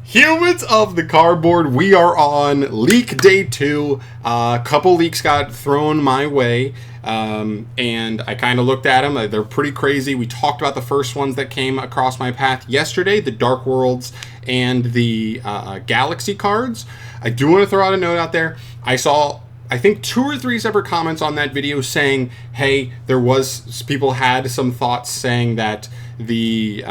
Humans of the Cardboard, we are on leak day 2. A couple leaks got thrown my way, and I kind of looked at them. They're pretty crazy. We talked about the first ones that came across my path yesterday, the Dark Worlds and the Galaxy cards. I do want to throw out a note out there. I saw, I think, 2 or 3 separate comments on that video saying, hey, people had some thoughts saying that the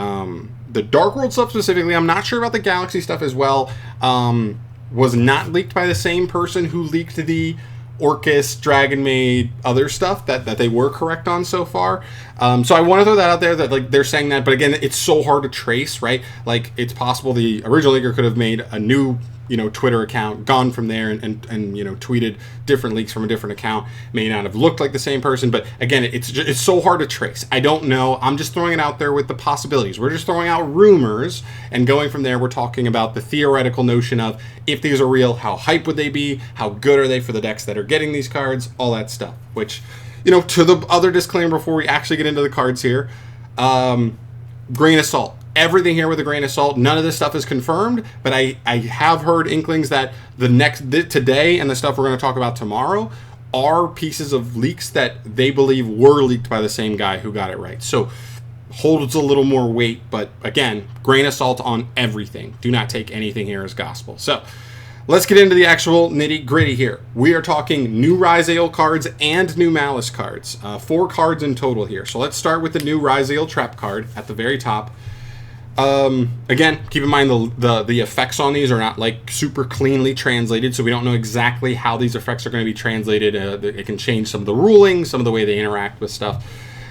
Dark World stuff specifically, I'm not sure about the Galaxy stuff as well, was not leaked by the same person who leaked the Orcus, Dragon Maid, other stuff that they were correct on so far. So I want to throw that out there that like they're saying that, but again, it's so hard to trace, right? Like it's possible the original leaker could have made a new Twitter account, gone from there and tweeted different leaks from a different account. May not have looked like the same person, but again, it's so hard to trace. I don't know. I'm just throwing it out there with the possibilities. We're just throwing out rumors, and going from there, we're talking about the theoretical notion of if these are real, how hype would they be? How good are they for the decks that are getting these cards? All that stuff. Which, to the other disclaimer before we actually get into the cards here, grain of salt. Everything here with a grain of salt. None of this stuff is confirmed, but I have heard inklings that today and the stuff we're going to talk about tomorrow are pieces of leaks that they believe were leaked by the same guy who got it right. So holds a little more weight, but again, grain of salt on everything. Do not take anything here as gospel. So let's get into the actual nitty gritty here. We are talking new Ryzeal cards and new Maliss cards. 4 cards in total here. So let's start with the new Ryzeal trap card at the very top. Again, keep in mind the effects on these are not like super cleanly translated, so we don't know exactly how these effects are going to be translated. It can change some of the rulings, some of the way they interact with stuff,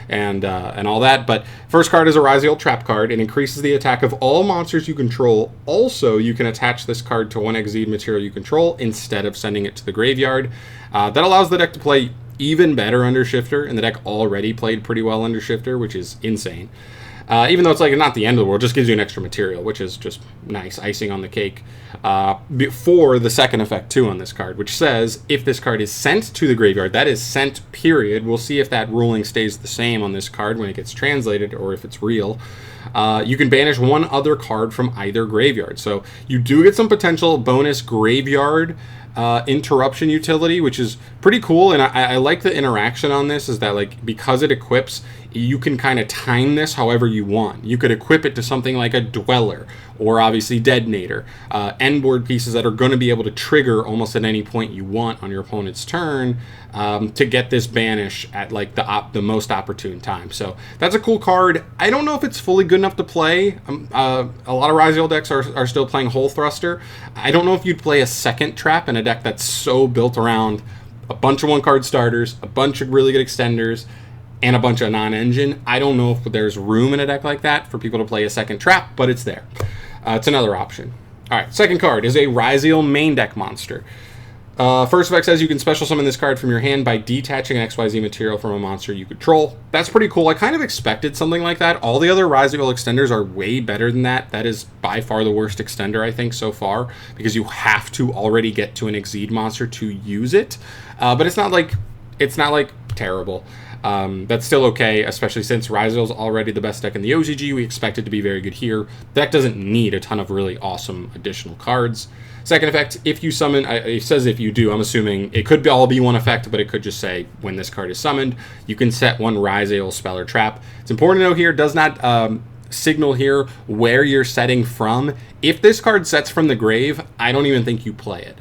and all that. But first card is a Ryzeal trap card. It increases the attack of all monsters you control. Also, you can attach this card to one Exceed material you control instead of sending it to the graveyard. That allows the deck to play even better under Shifter, and the deck already played pretty well under Shifter, which is insane. Even though it's like not the end of the world, just gives you an extra material, which is just nice icing on the cake. Before the second effect too on this card, which says if this card is sent to the graveyard, that is sent period. We'll see if that ruling stays the same on this card when it gets translated or if it's real. You can banish one other card from either graveyard. So you do get some potential bonus graveyard interruption utility, which is pretty cool. And I like the interaction on this is that like because it equips, you can kind of time this however you want. You could equip it to something like a Dweller or obviously Detonator, end board pieces that are going to be able to trigger almost at any point you want on your opponent's turn to get this banish at like the most opportune time. So that's a cool card. I don't know if it's fully good enough to play. A lot of Ryzeal decks are still playing Hole Thruster. I don't know if you'd play a second trap in a deck that's so built around a bunch of 1-card starters, a bunch of really good extenders, and a bunch of non-engine. I don't know if there's room in a deck like that for people to play a second trap, but it's there. It's another option. All right, second card is a Ryzeal main deck monster. First effect says you can special summon this card from your hand by detaching an XYZ material from a monster you control. That's pretty cool. I kind of expected something like that. All the other Ryzeal extenders are way better than that. That is by far the worst extender, I think, so far, because you have to already get to an Exceed monster to use it. But it's not like terrible. That's still okay, especially since Ryzeal's already the best deck in the OCG. We expect it to be very good here. The deck doesn't need a ton of really awesome additional cards. Second effect, if you summon, it says if you do, I'm assuming it could all be one effect, but it could just say when this card is summoned, you can set one Ryzeal spell or trap. It's important to know here, does not signal here where you're setting from. If this card sets from the grave, I don't even think you play it.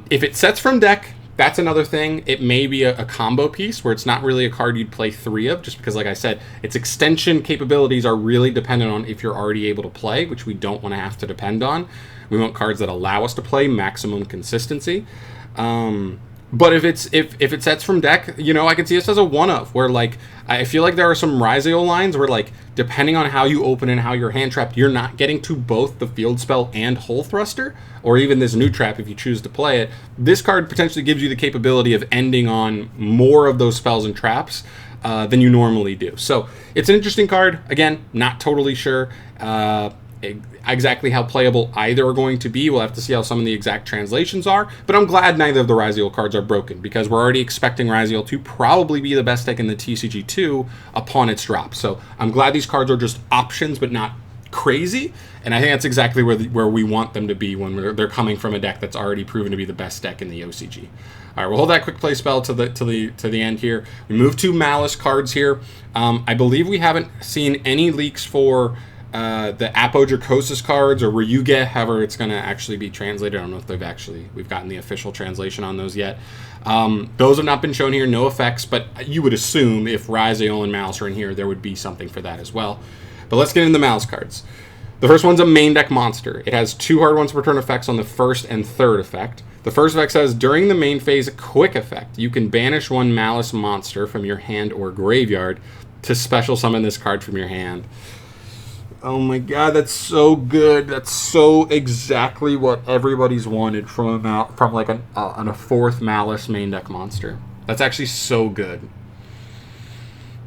If it sets from deck, that's another thing. It may be a combo piece where it's not really a card you'd play 3 of, just because, like I said, its extension capabilities are really dependent on if you're already able to play, which we don't want to have to depend on. We want cards that allow us to play maximum consistency. But if it sets from deck, I can see this as a one of, where like I feel like there are some Ryzeal lines where like depending on how you open and how you're hand trapped, you're not getting to both the field spell and Hole Thruster, or even this new trap if you choose to play it. This card potentially gives you the capability of ending on more of those spells and traps than you normally do. So it's an interesting card. Again, not totally sure exactly how playable either are going to be. We'll have to see how some of the exact translations are, but I'm glad neither of the Ryzeal cards are broken, because we're already expecting Ryzeal to probably be the best deck in the TCG2 upon its drop. So I'm glad these cards are just options, but not crazy, and I think that's exactly where we want them to be when they're coming from a deck that's already proven to be the best deck in the OCG. All right, we'll hold that quick play spell to the end here. We move to Maliss cards here. I believe we haven't seen any leaks for the Apodracosis cards, or Ryuge, however it's going to actually be translated. I don't know if we've gotten the official translation on those yet. Those have not been shown here, no effects, but you would assume if Ryzeal and Maliss are in here, there would be something for that as well. But let's get into the Maliss cards. The first one's a main deck monster. It has 2 hard ones per turn effects on the first and third effect. The first effect says, during the main phase quick effect, you can banish 1 Maliss monster from your hand or graveyard to special summon this card from your hand. Oh my god, that's so good. That's so exactly what everybody's wanted from like a 4th Maliss main deck monster. That's actually so good.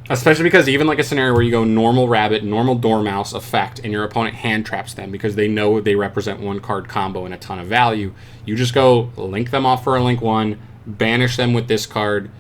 Especially because even like a scenario where you go normal rabbit, normal dormouse effect, and your opponent hand traps them because they know they represent 1 card combo and a ton of value, you just go link them off for a link 1, banish them with this card,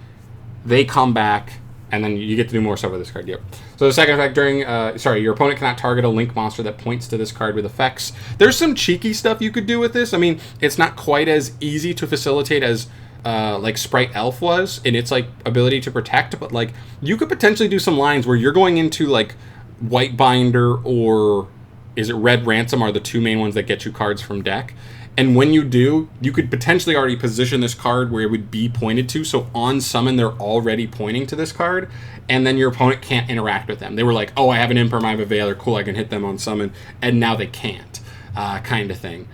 they come back, and then you get to do more stuff with this card. Yep. So the second effect your opponent cannot target a link monster that points to this card with effects. There's some cheeky stuff you could do with this. I mean, it's not quite as easy to facilitate as like Sprite Elf was in its like ability to protect, but like you could potentially do some lines where you're going into like White Binder or is it Red Ransom are the 2 main ones that get you cards from deck. And when you do, you could potentially already position this card where it would be pointed to. So on summon, they're already pointing to this card, and then your opponent can't interact with them. They were like, oh, I have an Imperm, I have a Veiler, cool, I can hit them on summon, and now they can't, kind of thing.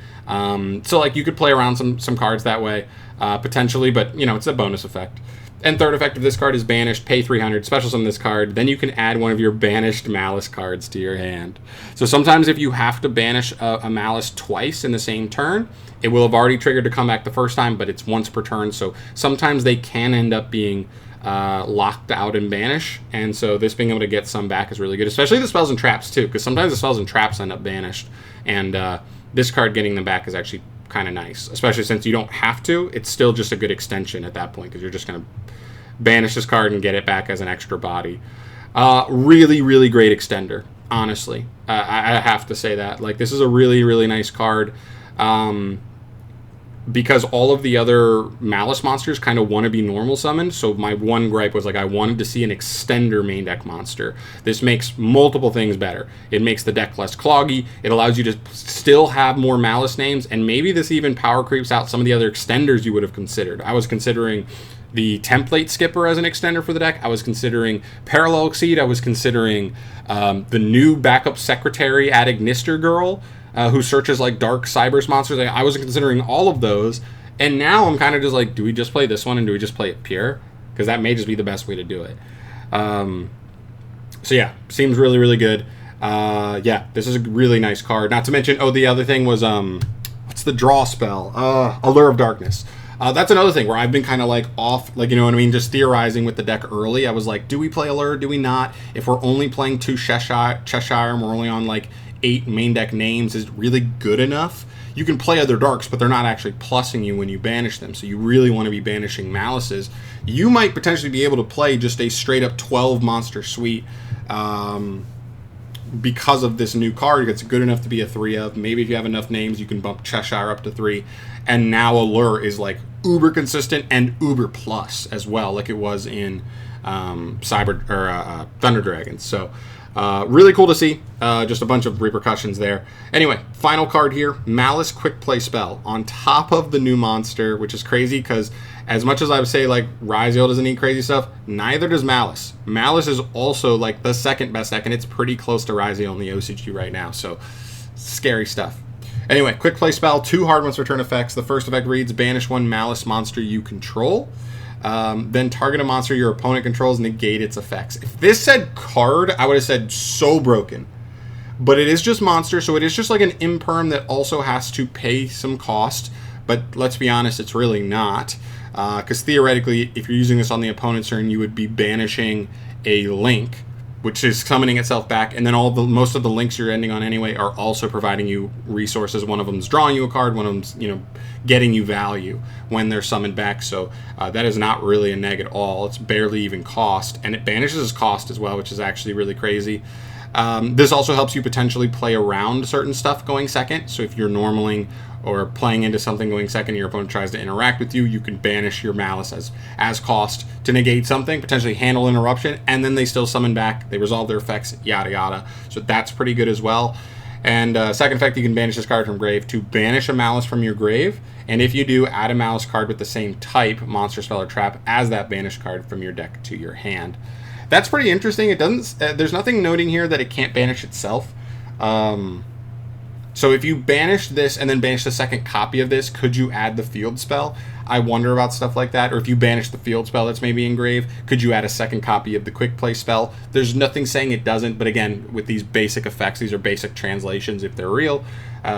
So like you could play around some cards that way, potentially, but you know, it's a bonus effect. And third effect of this card is banished, pay 300, special summon this card, then you can add one of your banished Maliss cards to your hand. So sometimes if you have to banish a Maliss twice in the same turn, it will have already triggered to come back the first time, but it's once per turn, so sometimes they can end up being locked out and banish, and so this being able to get some back is really good, especially the spells and traps too, because sometimes the spells and traps end up banished, and this card getting them back is actually kind of nice, especially since you don't have to. It's still just a good extension at that point, because you're just going to banish this card and get it back as an extra body. Really, really great extender, honestly. I have to say that. Like, this is a really, really nice card. Because all of the other Maliss monsters kind of want to be normal summoned, so my one gripe was like I wanted to see an extender main deck monster. This makes multiple things better. It makes the deck less cloggy, it allows you to still have more Maliss names, and maybe this even power creeps out some of the other extenders you would have considered. I was considering the Template Skipper as an extender for the deck. I was considering Parallel Exceed. I was considering the new backup secretary at Ignister Girl, who searches like dark cybers monsters. I was considering all of those, and now I'm kind of just like, do we just play this one and do we just play it pure? Because that may just be the best way to do it. So yeah, seems really, really good. Yeah, this is a really nice card. Not to mention, the other thing was, what's the draw spell? Allure of Darkness. That's another thing where I've been kind of like off, like, you know what I mean, just theorizing with the deck early. I was like, do we play Allure? Do we not? If we're only playing 2 Cheshire and we're only on like 8 main deck names, is really good enough. You can play other darks, but they're not actually plussing you when you banish them, so you really want to be banishing Malisses. You might potentially be able to play just a straight up 12 monster suite because of this new card. It's good enough to be a 3 of. Maybe if you have enough names, you can bump Cheshire up to 3. And now Allure is like uber consistent and uber plus as well, like it was in Thunder Dragons. So really cool to see. Just a bunch of repercussions there. Anyway, final card here, Maliss Quick Play Spell on top of the new monster, which is crazy because as much as I would say like Ryzeal doesn't need crazy stuff, neither does Maliss. Maliss is also like the second best deck, and it's pretty close to Ryzeal in the OCG right now, so scary stuff. Anyway, Quick Play Spell, 2 hard ones return effects. The first effect reads, banish 1 Maliss monster you control. Then target a monster your opponent controls, negate its effects. If this said card, I would have said so broken. But it is just monster, so it is just like an imperm that also has to pay some cost. But let's be honest, it's really not. Because theoretically, if you're using this on the opponent's turn, you would be banishing a link, which is summoning itself back, and then most of the links you're ending on anyway are also providing you resources. One of them's drawing you a card, one of them's, you know, getting you value when they're summoned back. So that is not really a neg at all. It's barely even cost, and it banishes cost as well, which is actually really crazy. This also helps you potentially play around certain stuff going second. So if you're normaling or playing into something going second and your opponent tries to interact with you, you can banish your Malice as cost to negate something, potentially handle interruption, and then they still summon back, they resolve their effects, yada yada. So that's pretty good as well. And second effect, you can banish this card from grave to banish a Malice from your grave, and if you do, add a Malice card with the same type, monster, spell, or trap, as that banished card from your deck to your hand. That's pretty interesting. It doesn't. There's nothing noting here that it can't banish itself. So if you banish this and then banish the second copy of this, could you add the field spell? I wonder about stuff like that. Or if you banish the field spell that's maybe engraved, could you add a second copy of the quick play spell? There's nothing saying it doesn't, but again, with these basic effects, these are basic translations. If they're real,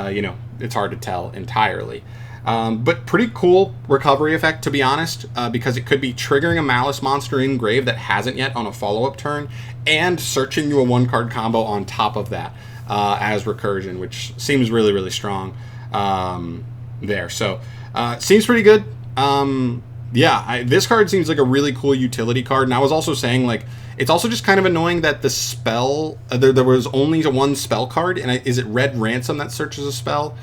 you know, it's hard to tell entirely. But pretty cool recovery effect, to be honest, because it could be triggering a Malice monster in grave that hasn't yet on a follow-up turn, and searching you a one-card combo on top of that as recursion, which seems really, really strong there. So, seems pretty good. Yeah, this card seems like a really cool utility card, and I was also saying, like, it's also just kind of annoying that the spell, there was only one spell card, and is it Red Ransom that searches a spell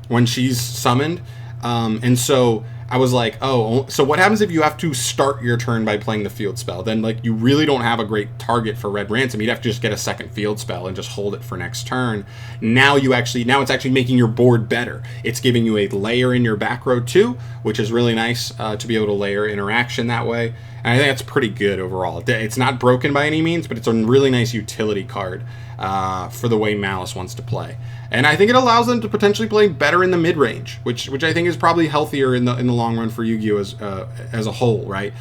when she's summoned? And so I was like, oh, so what happens if you have to start your turn by playing the field spell? Then, like, you really don't have a great target for Red Ransom. You'd have to just get a second field spell and just hold it for next turn. Now it's actually making your board better. It's giving you a layer in your back row too, which is really nice to be able to layer interaction that way. And I think that's pretty good overall. It's not broken by any means, but it's a really nice utility card for the way Malice wants to play. And I think it allows them to potentially play better in the mid-range, which I think is probably healthier in the long run for Yu-Gi-Oh! As a whole, right?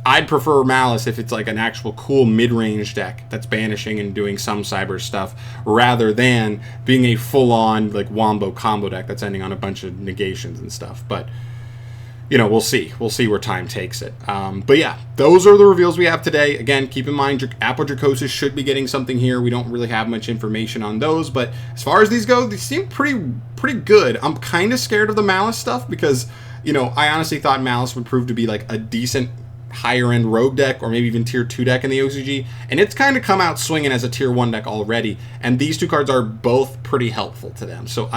I'd prefer Malice if it's like an actual cool mid-range deck that's banishing and doing some cyber stuff, rather than being a full-on like wombo combo deck that's ending on a bunch of negations and stuff. But you know, we'll see. We'll see where time takes it. But yeah, those are the reveals we have today. Again, keep in mind, Apple Dracosis should be getting something here. We don't really have much information on those, but as far as these go, they seem pretty good. I'm kind of scared of the Malice stuff because, you know, I honestly thought Malice would prove to be like a decent higher-end rogue deck, or maybe even tier 2 deck in the OCG, and it's kind of come out swinging as a tier 1 deck already, and these two cards are both pretty helpful to them. So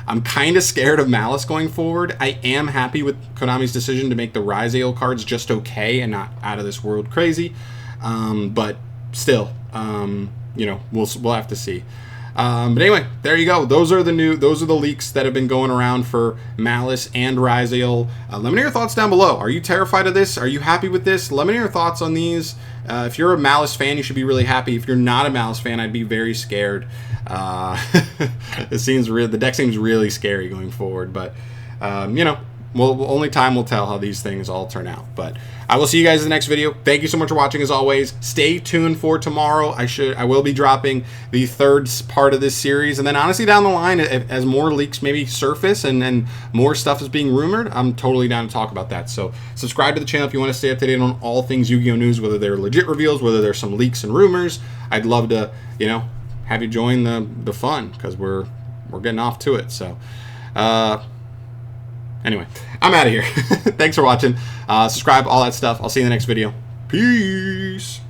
I'm kind of scared of Malice going forward. I am happy with Konami's decision to make the Ryzeal cards just okay and not out of this world crazy, but still, you know, we'll have to see. But anyway, there you go. Those are the leaks that have been going around for Malice and Ryzeal. Let me know your thoughts down below. Are you terrified of this? Are you happy with this? Let me know your thoughts on these. If you're a Malice fan, you should be really happy. If you're not a Malice fan, I'd be very scared. The deck seems really scary going forward, but you know, only time will tell how these things all turn out. But I will see you guys in the next video. Thank you so much for watching as always. Stay tuned for tomorrow. I will be dropping the third part of this series, and then honestly down the line, as more leaks maybe surface and more stuff is being rumored, I'm totally down to talk about that. So subscribe to the channel if you want to stay up to date on all things Yu-Gi-Oh! News, whether they're legit reveals, whether there's some leaks and rumors. I'd love to, you know, have you join the fun, because we're getting off to it. So anyway, I'm out of here. Thanks for watching. Subscribe, all that stuff. I'll see you in the next video. Peace.